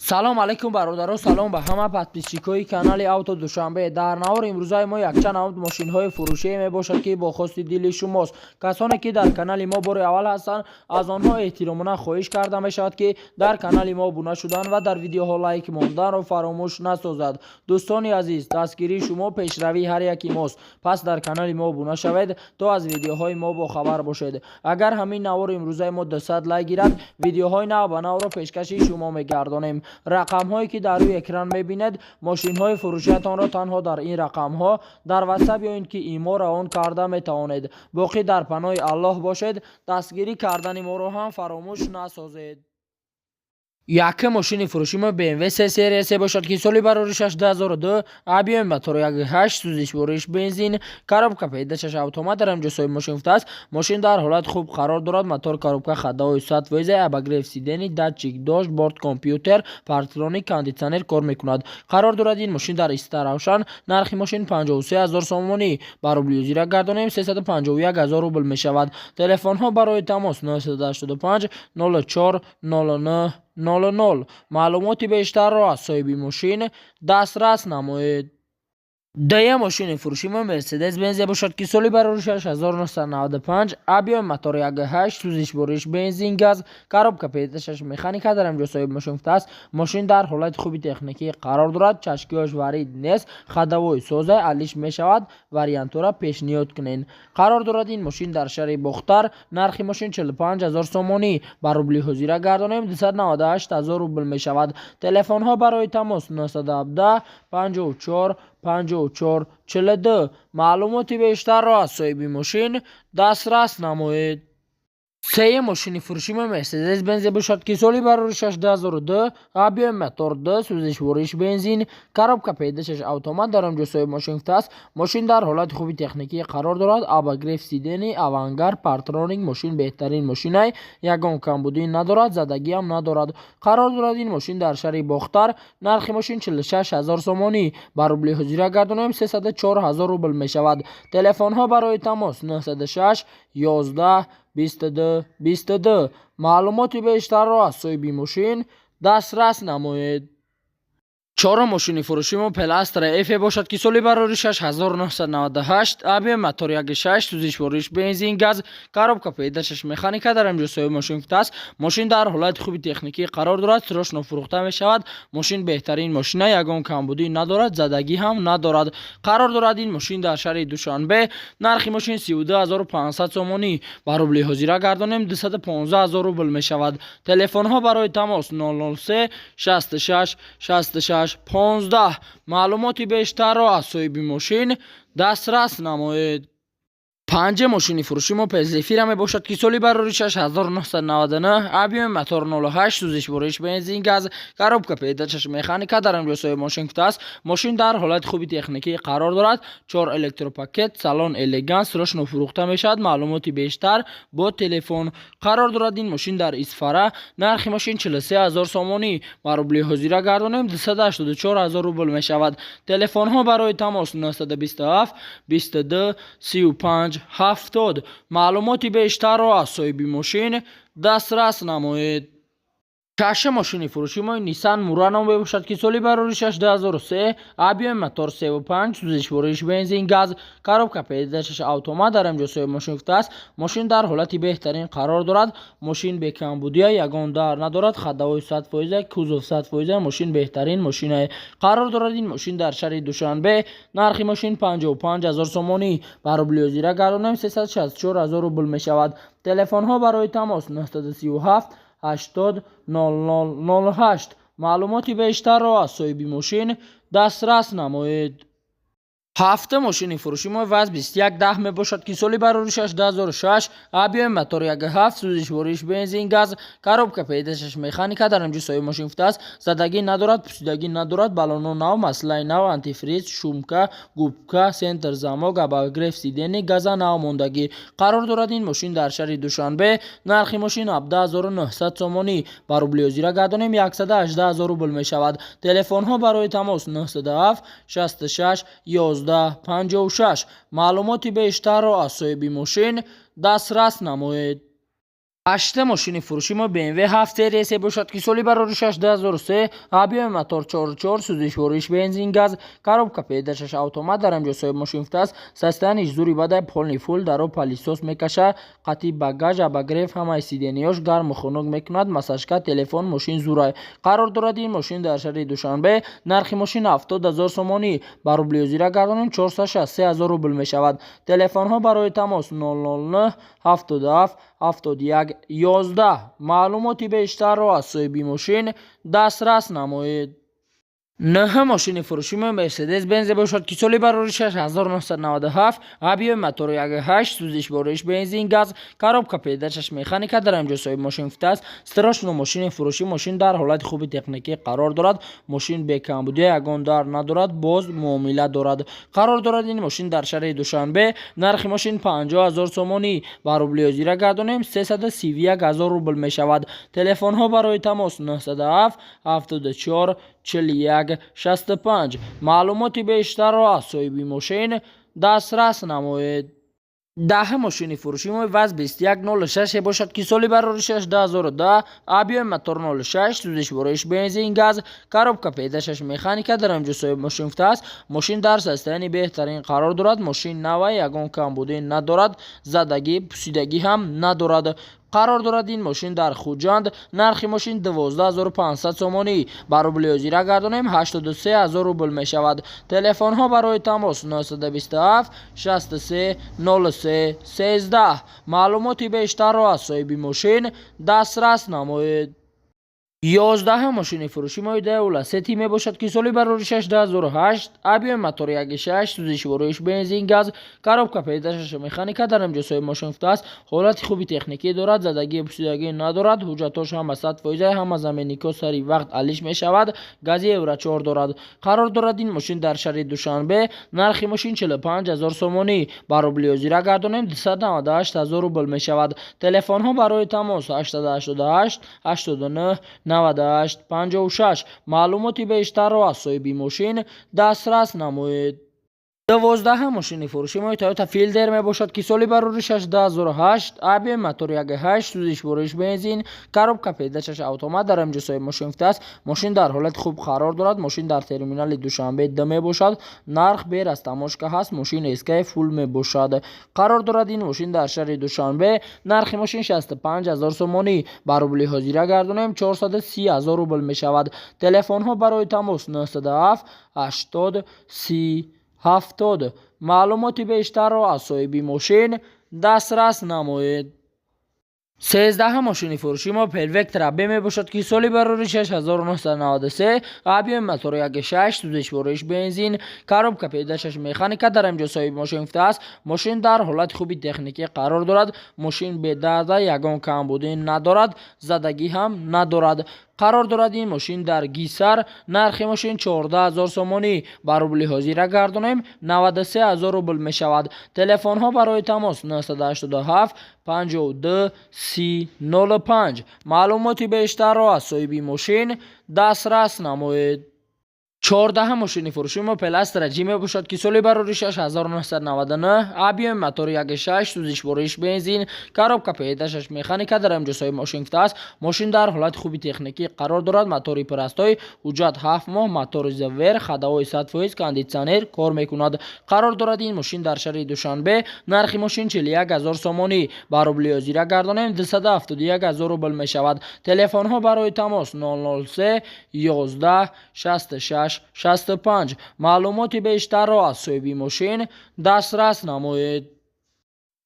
салом алайкум бародаро, салом ба ҳама подписчикои канали авто душанбе. Дар навори имрӯзаи мо якчанд намуд мошинҳои фурӯшие мебошад ки бо хости дили шумост. Касоне ки дар канали мо бори аввал ҳастанд, аз онҳо эҳтиромона хоҳиш карда мешавад ки дар канали мо обуна шудан ва дар видеоҳо лайк монданро фаромӯш насозад. дӯстони азиз, дастгирии шумо пешравии ҳар яки мост. Пас дар канали мо обуна шавед то аз видеоҳои мо бохабар бошед. Агар ҳамин навори имрӯзаи мо 200 лайк гирад, видеоҳои нав ба навро пешкаши шумо мегардонем. рақамҳое ки дар рӯи экран мебинед, мошинҳои фурӯшиятонро танҳо дар ин рақамҳо дар ватсап ё ин ки имо равон карда метавонед. боқӣ дар паноҳи аллоҳ бошед. дастгирӣ кардани моро ҳам фаромӯш насозед. Якум мошини фурӯши мо BMW C сериясе бошад ки соли бароришаш 2002, объеми мотори 1.8, сӯзиш бориш бензин, коробка педашташ автомат дар ҳамҷосои мошин футааст. мошин дар ҳолати хуб қарор дорад. мотор, коробка, ходовой 100 фоизе, обогрев сидени, датчик дошт, борт компютер, партроник, кондитсионер кор мекунад. қарор дорад ин мошин дар иста равшан. нархи мошин 53 000 сомонӣ. ба рублиу зира гардонем 351 000 рубл мешавад. телефонҳо барои тамос 985 04 09 00. маълумоти бештарро аз соҳиби мошин дастрас намоед. дая мошини фурӯши мо Mercedes Benz бошад ки соли бароришаш 1995, объеми мотори 1.8, сӯзиш бориш бензин газ, коробка педашташ механика дар ҳамҷосои мошин футааст. мошин дар ҳолати хуби техникӣ қарор дорад. чашкиёш варид нест, ходовой соза алиш мешавад. вариантора пешниҳод кунед. қарор дорад ин мошин дар шаҳри бохтар. нархи мошин 45 000 сомонӣ. ба рубли ҳозира гардонем 298 000 рубл мешавад. телефонҳо барои тамос 917 54 54 42. маълумоти бештарро аз соҳиби мошин дастрас намоед. сеюм мошини фурӯши мо Mercedes Benz бошад ки соли бароришаш 2002, объеми мотор 2, сӯзиш бориш бензин, коробка педашташ автомат дар ҳамҷосои мошин футааст. мошин дар ҳолати хуби техникӣ қарор дорад. обогрев сидени, авангар, партроник. мошин беҳтарин мошинай. ягон камбудӣ надорад, задагӣ ҳам надорад. қарор дорад ин мошин дар шаҳри бохтар. нархи мошин 46 000 сомонӣ. ба рубли ҳозира гардонем 304 000 рубл мешавад. телефонҳо барои тамос 906 11 22 22. маълумоти бештарро аз соҳиби мошин дастрас намоед. чорум мошини фурӯши мо Pilastra F бошад ки соли бароришаш 1998, объеми мотори 1.6, сӯзиш бориш бензин газ, коробка педашташ механика дар ҳамҷосои мошин футааст. мошин дар ҳолати хуби техникӣ қарор дорад. сирошно фурӯхта мешавад. мошин беҳтарин мошина, ягон камбудӣ надорад, задагӣ ҳам надорад. қарор дорад ин мошин дар шаҳри душанбе. нархи мошин 32 500 сомонӣ. ба рубли ҳозира гардонем 215 000 рубл мешавад. телефонҳо барои тамос 003 66 66 15. маълумоти бештарро аз соҳиби мошин дастрас намоед. панҷум мошини фурӯши мо Zephyr мебошад ки соли бароришаш 1999, объеми мотор 08, сӯзиш бориш бензин газ, коробка педашташ механика дар ҳамҷосои мошин футааст. мошин дар ҳолати хуби техникӣ қарор дорад. 4 электропакет, салон элегант, сирошно фурӯхта мешавад. маълумоти бештар бо телефон. қарор дорад ин мошин дар Исфара. нархи мошин 43 000 сомонӣ. ба рубли ҳозира гардонем 284 000 рубл мешавад. телефонҳо барои тамос 927 22 35 70. маълумоти бештарро аз соҳиби мошин дастрас намоед. шашум мошини фурӯши мо Nissan Murano мебошад ки соли бароришаш 2003, объеми мотор 3.5, сӯзиш бориш бензин газ, коробка педашташ автомат дар ҳамҷосои мошин футааст. мошин дар ҳолати беҳтарин қарор дорад. мошин бекамбудия, ягон дар надорад, ходовой 100 фоизе, кузов 100 фоизе. мошин беҳтарин мошинае. қарор дорад ин мошин дар шаҳри душанбе. нархи мошин 55 000 сомонӣ. ба рубли ҳозира гардонем 364 000 рубл мешавад. телефонҳо барои тамос 937 80 0008. маълумоти бештарро аз соҳиби мошин дастрас намоед. ҳафтум мошини фурӯши мо Vaz 2110 мебошад ки соли бароришаш 2006, объеми мотори 1.7, сӯзиш бориш бензин газ, коробка педашташ механика дар ҳамҷосои мошин футааст. задагӣ надорад, пусидагӣ надорад. балоно нав, маслаи нав, антифриз, шумка, губка, сентр замок, обогрев сидени, газа нав мондагӣ. қарор дорад ин мошин дар шаҳри душанбе. нархи мошин 17 900 сомонӣ. ба рубли ҳозира гардонем 118 000 рубл мешавад. телефонҳо барои тамос 907 66 11 56. маълумоти бештарро аз соҳиби мошин дастрас намоед. 8 ماشین فروشی ما BMW 7 سری باشد که سالی برای 2003 آبی موتور 44 سوزش ورش بنزین گاز коробка پیداشش اتومات در اینجا صاحب ماشین است سستانش زوری بعد پولنی فول درو پالیسوس میکشه قطی باگاژ اباگرف هم سیدنیوش گرم خنک میکند مساژکا تلفن ماشین زورای قرار دارد این ماشین در شهر دوشنبه نرخ ماشین 70000 سومانی با روبلی زیرا گردانیم 463000 روبل میشود تلفن ها برای تماس 009 77 71 11 معلوماتی بیشتر را از صاحب ماشین دسترس نمایید. نه ماشین فروشی ما مرسدس بنز باشد که سالی برای 6997 آبی موتور 1.8 سوزش ورش بنزین گاز коробка پیداشش مکانیکا در اینجا صاحب ماشین است استراشنو ماشین فروشی ماشین در حالت خوب تکنیکی قرار دارد ماشین به کمبودی یگان دار ندارد باز معامله دارد قرار دارد این ماشین در شهر دوشنبه نرخ ماشین 50000 سومانی با روبلی زیرا گردانیم 331000 روبل می شود تلفن ها برای تماس 907 74 41 65 معلوماتی بیشتر را از صاحب ماشین دسترس نمایید. 10 ماشین فروشی ما وز 2106 باشد که سالی برای 2010 آبی موتور 06 سوزش ورش بنزین گاز коробка پیداشش مکانیکا در اینجا صاحب ماشین است ماشین در سستانی بهترین قرار دارد ماشین نوی یگان کمبودی ندارد زدگی پوسیدگی هم ندارد قرار دارد این ماشین در خوجند نرخ ماشین 12500 سومانی با روبلی زیرا گردانیم 83000 روبل می شود تلفن ها برای تماس 927 63 03 13 معلوماتی بیشتر را از صاحب ماشین دسترس نمایید. 11 ماشین فروشی ما دولا ستی می باشد که سالی برای 2008 آبی موتور 1.6 سوزش ورش بنزین گاز коробка پیداشش مکانیکا در اینجا صاحب ماشین است حالت خوبی تکنیکی دارد زدگی پوسیدگی ندارد حجتاش هم 100% هم از امنیکو سری وقت علیش می شود گازی اورا 4 دارد قرار دارد این ماشین در شهر دوشنبه نرخ ماشین 45000 سومانی با روبلی زیرا گردانیم 298000 روبل می شود تلفن ها برای تماس 888 89 98 56 معلوماتی بیشتر را از صاحب ماشین دسترس نمایید. 12 ماشین فروشی ما تویوتا فیلدر می باشد که سالی برای 2008 آبی موتور 1.8 سوزش ورش بنزین коробка پیداشش اتومات در اینجا صاحب ماشین است ماشین در حالت خوب قرار دارد ماشین در ترمینال دوشنبه دم باشد نرخ بیر از تماشکا هست ماشین اسکای فول می باشد قرار دارد این ماشین در شهر دوشنبه نرخ ماشین 65000 سومانی با روبلی حاضر گردانیم 430000 روبل می شود تلفن ها برای تماس 907 80 30 70 معلوماتی بیشتر را از صاحب ماشین دسترس نمایید. 13 ماشین فروشی ما پروکتر می باشد که سالی برای 6993 آبی موتور 1.6 سوزش ورش بنزین коробка پیداشش مکانیکا در اینجا صاحب ماشین است ماشین در حالت خوبی تکنیکی قرار دارد ماشین به درد یگان کمبودی ندارد زدگی هم ندارد قرار دارد این ماشین در گیسر نرخ ماشین 14000 سومانی با روبلی حاضر گردانیم 93000 روبل می شود تلفن ها برای تماس 987 52 30 05 معلوماتی بیشتر را از صاحب ماشین دسترس نمایید. 14 ماشین فروشی ما پلاستر جی باشد که سالی برای 6999 آبی موتور 1.6 سوزش ورش بنزین коробка پیداشش مکانیکا در اینجا صاحب ماشین است ماشین در حالت خوبی تکنیکی قرار دارد موتوری پرستای حجت 7 ماه موتور زور خداوی 100% کاندیشنر کار میکند قرار دارد این ماشین در شهر دوشنبه نرخ ماشین 41000 سومانی با روبلی زیرا گردانیم 271000 روبل می شود تلفن ها برای تماس 003 11 66 65 معلوماتی بیشتر را از صاحب ماشین دسترس نمایید.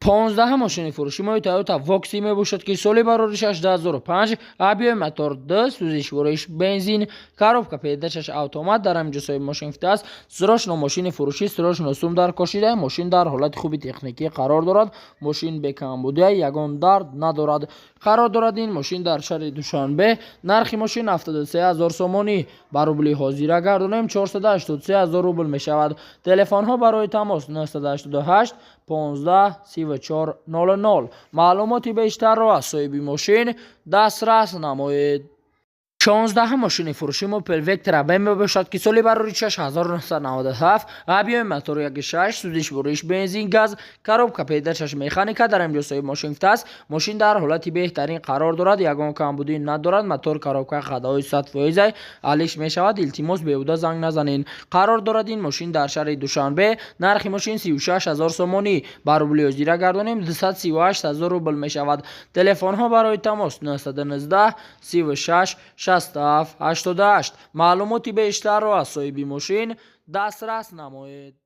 15 ماشین فروشی ما تویوتا وکسی می باشد که سالی برای 2005 آبی موتور 2 سوزش ورش بنزین коробка پیداشش اتومات در اینجا صاحب ماشین است سراشنو ماشین فروشی سراشنو سوم در کشیده ماشین در حالت خوبی تکنیکی قرار دارد ماشین به کمبودی یگان درد ندارد قرار دارد این ماشین در شهر دوشنبه نرخ ماشین 73000 سومانی با روبلی حاضر گردانیم 483000 روبل می شود تلفن ها برای تماس 988 15 34 00 معلوماتی بیشتر را از صاحب ماشین دسترس نمایید. 16 ماشین فروشی موپل وکتر BMW باشد که سالی بر روی 6997 آبیای موتور 1.6 سوزش برویش بنزین گاز کاروبکا پیدایش مکانیکا در امروزهای ماشین است. ماشین در حالتی بهترین قرار دارد، یگان کمبودی ندارد، موتور کاروبکا خدای 100% عالیش می شود. التماس بیهوده زنگ نزنین. قرار دارد این ماشین در شهر دوشنبه. نرخ ماشین 36000 سومانی بر روبل اجاره گردانیم 238000 روبل می شود. تلفن ها برای تماس 919 36 67 88. معلوماتی بیشتر را از صاحب ماشین دسترس نمایید.